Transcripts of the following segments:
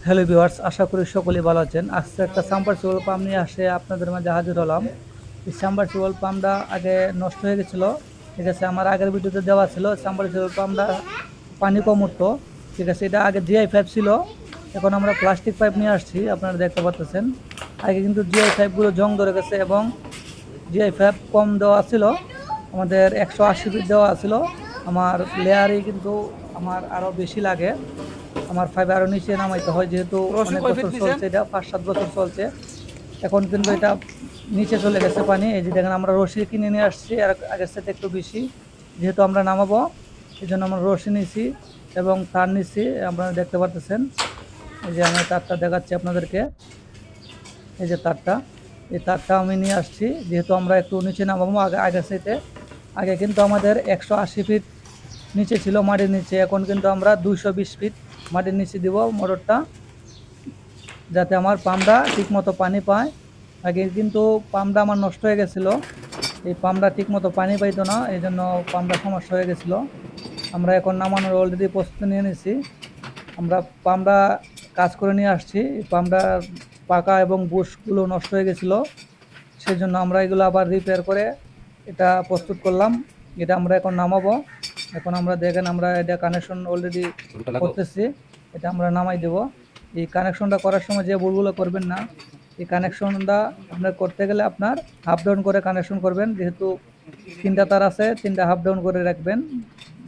Hello viewers, আশা করি সকলেই ভালো আছেন। আজকে একটা সাবমার্সিবল পাম্প নিয়ে আসে আপনাদের মাঝে হাজির হলাম। এই সাবমার্সিবল পাম্পটা আগে নষ্ট হয়ে গেছিল, ঠিক আছে। আমার আগের ভিডিওতে দেওয়া ছিল সাবমার্সিবল পাম্পটা পানি কম উঠতো, ঠিক আছে। এটা আগে GI5 ছিল, এখন আমরা প্লাস্টিক পাইপ নিয়ে আসছি, আপনারা দেখতে পাচ্ছেন। আগে কিন্তু GI5গুলো জং ধরে গেছে এবং GI5 কম দেওয়া ছিল, আমাদের 180 ফিট দেওয়া ছিল। আমার লেয়ারই কিন্তু আমার আরও বেশি লাগে, আমার ফাইভ আরও নিচে নামাইতে হয়, যেহেতু অনেক বছর চলছে, এটা 5-7 বছর চলছে। এখন কিন্তু এটা নিচে চলে গেছে পানি। এই যে দেখেন, আমরা রশি কিনে নিয়ে আসছি, আর আগের সাথে একটু বেশি, যেহেতু আমরা নামাবো এই জন্য আমরা রশি নিয়েছি এবং তার নিচ্ছি, আপনারা দেখতে পাচ্ছেন। এই যে আমি তারটা দেখাচ্ছি আপনাদেরকে, এই যে তারটা, এই তারটা আমি নিয়ে আসছি, যেহেতু আমরা একটু নিচে নামাবো আগের সাথে। আগে কিন্তু আমাদের 180 ফিট নিচে ছিল মাটির নিচে, এখন কিন্তু আমরা 220 ফিট মাটির নিচে দিব মোটরটা, যাতে আমার পাম্পটা ঠিকমতো পানি পায়। আগে কিন্তু পাম্পটা আমার নষ্ট হয়ে গেছিলো, এই পাম্পটা ঠিকমতো পানি পাইতো না, এই জন্য পাম্পটা সমস্যা হয়ে গেছিলো। আমরা এখন নামানোর অলরেডি প্রস্তুতি নিয়ে নিয়েছি, আমরা পাম্পটা কাজ করে নিয়ে আসছি। এই পাম্পটার পাকা এবং বুশগুলো নষ্ট হয়ে গেছিলো, সেই জন্য আমরা এগুলো আবার রিপেয়ার করে এটা প্রস্তুত করলাম। এটা আমরা এখন নামাবো। এখন আমরা দেখেন, আমরা এটা কানেকশন অলরেডি করতেছি, এটা আমরা নামাই দেব। এই কানেকশনটা করার সময় যে ভুলগুলো করবেন না, এই কানেকশনটা আপনার করতে গেলে আপনার হাফ ডাউন করে কানেকশন করবেন, যেহেতু 3টা তার আছে, 3টা হাফ ডাউন করে রাখবেন,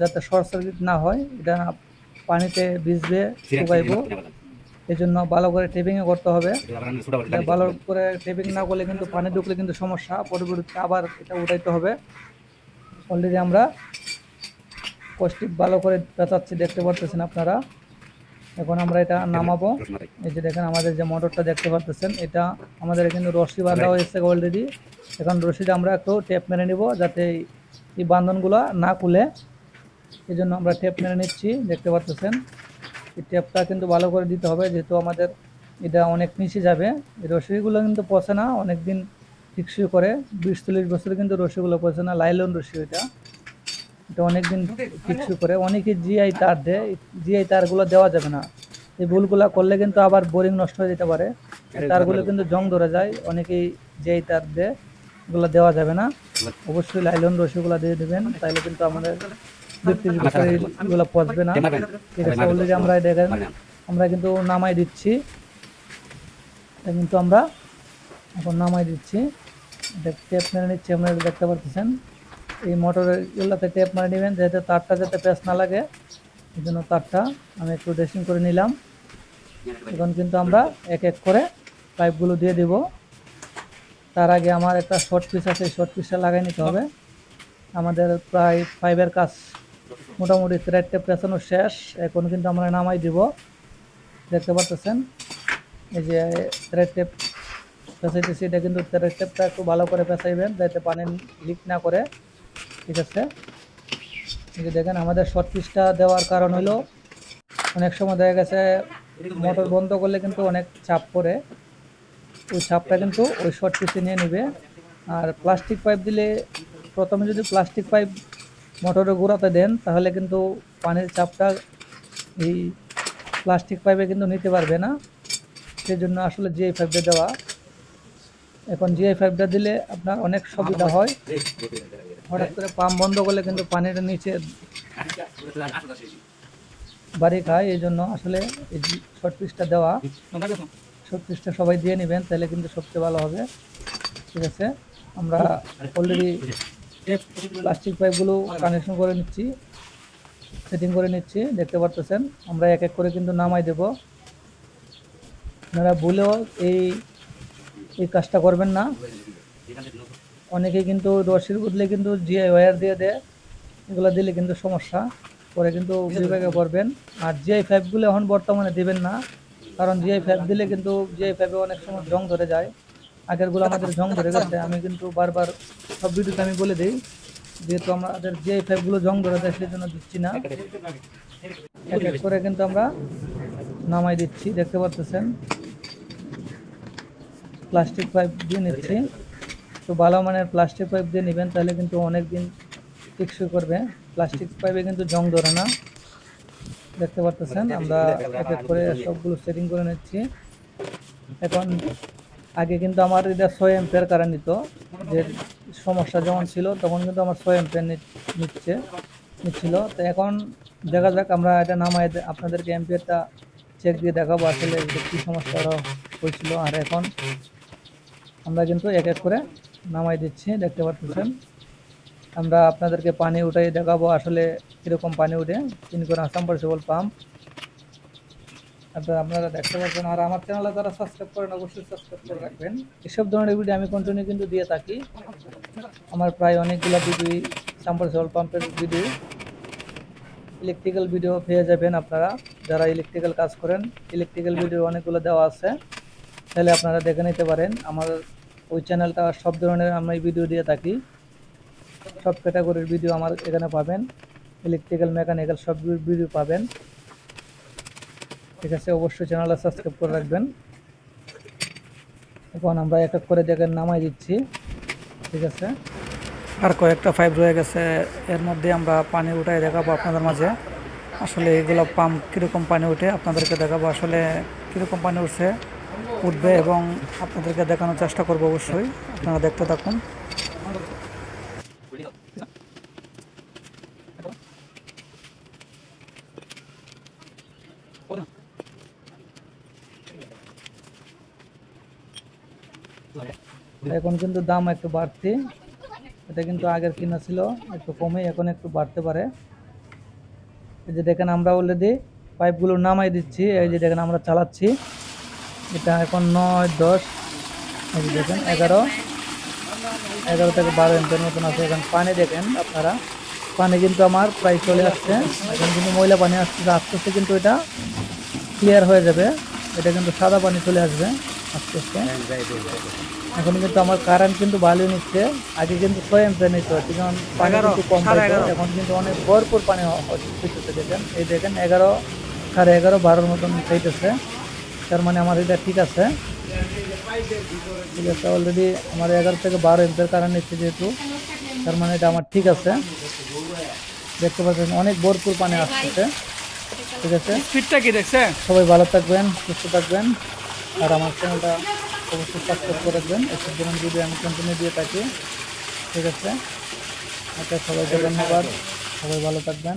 যাতে শর্ট সার্কিট না হয়, এটা পানিতে ভিজবে, শুকাইব। এই জন্য ভালো করে টেপিংও করতে হবে। ভালো করে টেপিং না করলে কিন্তু পানি ঢুকলে কিন্তু সমস্যা, পরবর্তীতে আবার এটা উঠাইতে হবে। অলরেডি আমরা কষ্টিক ভালো করে পেঁচাচ্ছি, দেখতে পাচ্ছেন আপনারা। এখন আমরা এটা নামাবো। এই যে দেখেন, আমাদের যে মোটরটা দেখতে পাচ্ছেন, এটা আমাদের কিন্তু রশি বাঁধা হয়েছে অলরেডি। এখন রশিটা আমরা একটু টেপ মেরে নিব, যাতে এই বান্ধনগুলো না খুলে, এই জন্য আমরা টেপ মেরে নিচ্ছি, দেখতে পাচ্ছেন। এই টেপটা কিন্তু ভালো করে দিতে হবে, যেহেতু আমাদের এটা অনেক নিচে যাবে। এই রশিগুলো কিন্তু পচে না, অনেক দিন টিকসই করে, 20-40 বছর কিন্তু রশিগুলো পচে না, লাইলন রশি এটা অনেক দিন টিকসই করে। অনেকে GI তার দেয়, GI তারগুলো দেওয়া যাবে না, এই ভুলগুলো করলে কিন্তু আবার বোরিং নষ্ট হয়ে যেতে পারে, তারগুলো কিন্তু জং ধরে যায়। অনেকেই GI তার দেয়, এগুলো দেওয়া যাবে না, অবশ্যই লাইলন রশিগুলো দিয়ে দেবেন, তাইলে কিন্তু আমাদের 20-30 বছর এগুলো পচবে না, ঠিক আছে। অলরেডি আমরা দেখেন, আমরা কিন্তু নামাই দিচ্ছি, এটা কিন্তু আমরা এখন নামাই দিচ্ছি, এটা টেপ মেরে নিচ্ছি, আপনারা দেখতে পাচ্ছেন। এই মোটরের এগুলোতে টেপ মারে নেবেন, যাতে তারটা যাতে প্যাচ না লাগে, এই জন্য তারটা আমি একটু ড্রেসিং করে নিলাম। এখন কিন্তু আমরা এক এক করে পাইপগুলো দিয়ে দিব। তার আগে আমার একটা শর্ট পিস আছে, এই শর্ট পিসটা লাগাই নিতে হবে। আমাদের প্রায় পাইপের কাজ মোটামুটি থ্রেড টেপ পেঁচানো শেষ, এখন কিন্তু আমরা নামাই দিব, দেখতে পাচ্ছেন। এই যে থ্রেড টেপ পেঁচাইতেছি, এটা কিন্তু থ্রেড টেপটা একটু ভালো করে পেঁচাইবেন, যাতে পানি লিক না করে, ঠিক আছে। এই যে দেখেন, আমাদের শর্ট পিসটা দেওয়ার কারণ হলো, অনেক সময় দেখা গেছে মোটর বন্ধ করলে কিন্তু অনেক চাপ পড়ে, ওই চাপটা কিন্তু ওই শর্ট পিসে নিয়ে নেবে। আর প্লাস্টিক পাইপ দিলে, প্রথমে যদি প্লাস্টিক পাইপ মোটরের গোড়াতে দেন, তাহলে কিন্তু পানির চাপটা এই প্লাস্টিক পাইপে কিন্তু নিতে পারবে না, সেই জন্য আসলে GI5টা দেওয়া। এখন GI5টা দিলে আপনার অনেক সুবিধা হয়, হঠাৎ করে পাম্প বন্ধ করলে কিন্তু পানিটা নিচে বাড়ি খায়, এই জন্য আসলে এই শর্ট পিসটা দেওয়া। শর্ট পিসটা সবাই দিয়ে নেবেন, তাহলে কিন্তু সবচেয়ে ভালো হবে, ঠিক আছে। আমরা অলরেডি প্লাস্টিক পাইপগুলো কানেকশন করে নিচ্ছি, সেটিং করে নিচ্ছি, দেখতে পাচ্ছেন। আমরা এক এক করে কিন্তু নামাই দেব, আপনারা ভুলেও এই কাজটা করবেন না। অনেকেই কিন্তু রশির বদলে কিন্তু GI ওয়্যার দিয়ে দেয়, এগুলো দিলে কিন্তু সমস্যা পরে, কিন্তু বিভাগে পড়বেন। আর GI5গুলো এখন বর্তমানে দিবেন না, কারণ GI5 দিলে কিন্তু GI5-এ অনেক সময় জং ধরে যায়, আগেরগুলো আমাদের জং ধরে গেছে। আমি কিন্তু বারবার সব ভিডিওতে আমি বলে দিই, যেহেতু আমাদের GI5গুলো জং ধরে যায়, সেই জন্য দিচ্ছি না। এক এক করে কিন্তু আমরা নামাই দিচ্ছি, দেখতে পাচ্ছেন। প্লাস্টিক পাইপ দিয়ে নিচ্ছি, তো ভালো মানের প্লাস্টিক পাইপ দিয়ে নেবেন, তাহলে কিন্তু অনেক দিন টেকসই করবে। প্লাস্টিক পাইপে কিন্তু জং ধরে না। দেখতে পারতেছেন আমরা এক এক করে সবগুলো সেটিং করে নিচ্ছি। এখন আগে কিন্তু আমার এটা 6 অ্যাম্পিয়ার কারেন্ট নিত, যে সমস্যা যখন ছিল তখন কিন্তু আমার 6 অ্যাম্পিয়ার নিচ্ছিল। তো এখন দেখা যাক, আমরা এটা নামাই আপনাদেরকে অ্যাম্পিয়ারটা চেক দিয়ে দেখাবো আসলে কি সমস্যা হয়েছিল। আর এখন আমরা কিন্তু এক এক করে নামাই দিচ্ছি, দেখতে পাচ্ছেন। আমরা আপনাদেরকে পানি উঠাই দেখাবো আসলে কীরকম পানি উঠে 3 কোনা সাবমার্সিবল পাম্প। আপনারা দেখতে পাচ্ছেন। আর আমার চ্যানেলে যারা সাবস্ক্রাইব করেন অবশ্যই সাবস্ক্রাইব করে রাখবেন। এসব ধরনের ভিডিও আমি কন্টিনিউ কিন্তু দিয়ে থাকি। আমার প্রায় অনেকগুলো ভিডিও সাবমার্সিবল পাম্পের ভিডিও, ইলেকট্রিক্যাল ভিডিও পেয়ে যাবেন আপনারা যারা ইলেকট্রিক্যাল কাজ করেন। ইলেকট্রিক্যাল ভিডিও অনেকগুলো দেওয়া আছে, তাহলে আপনারা দেখে নিতে পারেন। আমার ওই চ্যানেলটা সব ধরনের আমি ভিডিও দিয়ে থাকি, সব ক্যাটাগরির ভিডিও আমার এখানে পাবেন। ইলেকট্রিক্যাল, মেকানিক্যাল সব ভিডিও পাবেন। ঠিক আছে, অবশ্যই চ্যানেলটা সাবস্ক্রাইব করে রাখবেন। এখন আমরা এক এক করে দেখেন নামাই দিচ্ছি। ঠিক আছে, আর কয়েকটা পাইপ রয়ে গেছে, এর মধ্যে আমরা পানি উঠাই দেখাবো আপনাদের মাঝে। আসলে এগুলো পাম্প কীরকম পানি উঠে আপনাদেরকে দেখাবো, আসলে কীরকম পানি উঠবে এবং আপনাদেরকে দেখানোর চেষ্টা করবো। অবশ্যই আপনারা দেখতে থাকুন। এখন কিন্তু দাম একটু বাড়তি, এটা কিন্তু আগের কিনা ছিল একটু কমে, এখন একটু বাড়তে পারে। এই যে দেখেন আমরা অলরেডি পাইপগুলো নামাই দিচ্ছি। এই যে দেখেন আমরা চালাচ্ছি, এটা এখন 9, 10, এই যে দেখেন 11 থেকে 12 এমপির মতন আছে। এখন পানি দেখেন আপনারা, পানি কিন্তু আমার প্রায় চলে আসছে। এখন কিন্তু ময়লা পানি আসছে, আস্তে আস্তে কিন্তু এটা ক্লিয়ার হয়ে যাবে। এটা কিন্তু সাদা পানি চলে আসবে আস্তে আস্তে। এখন কিন্তু আমার কারেন্ট কিন্তু ভালোই নিচ্ছে। আগে কিন্তু 6 অ্যাম্পিয়ার নিতে হচ্ছে, কারণ পানি একটু কম পাইতো। এখন কিন্তু অনেক ভরপুর পানি হচ্ছে। দেখেন এই দেখেন 11, 11:30, 12 মতন চাইতেছে। তার মানে আমার এটা ঠিক আছে। ঠিক আছে, অলরেডি আমার 11 থেকে 12 অ্যাম্পিয়ার কারেন্ট নিচ্ছে যেহেতু, তার মানে এটা আমার ঠিক আছে। দেখতে পাচ্ছেন অনেক ভরপুর পানি আসতেছে। ঠিক আছে, স্পিডটা কি দেখছেন? সবাই ভালো থাকবেন, সুস্থ থাকবেন। আর আমার চ্যানেলটা অবশ্যই সাবস্ক্রাইব করে রাখবেন। এসব ধরনের ভিডিও আমি কন্টিনিউ দিয়ে থাকি। ঠিক আছে, আচ্ছা, সবাইকে ধন্যবাদ, সবাই ভালো থাকবেন।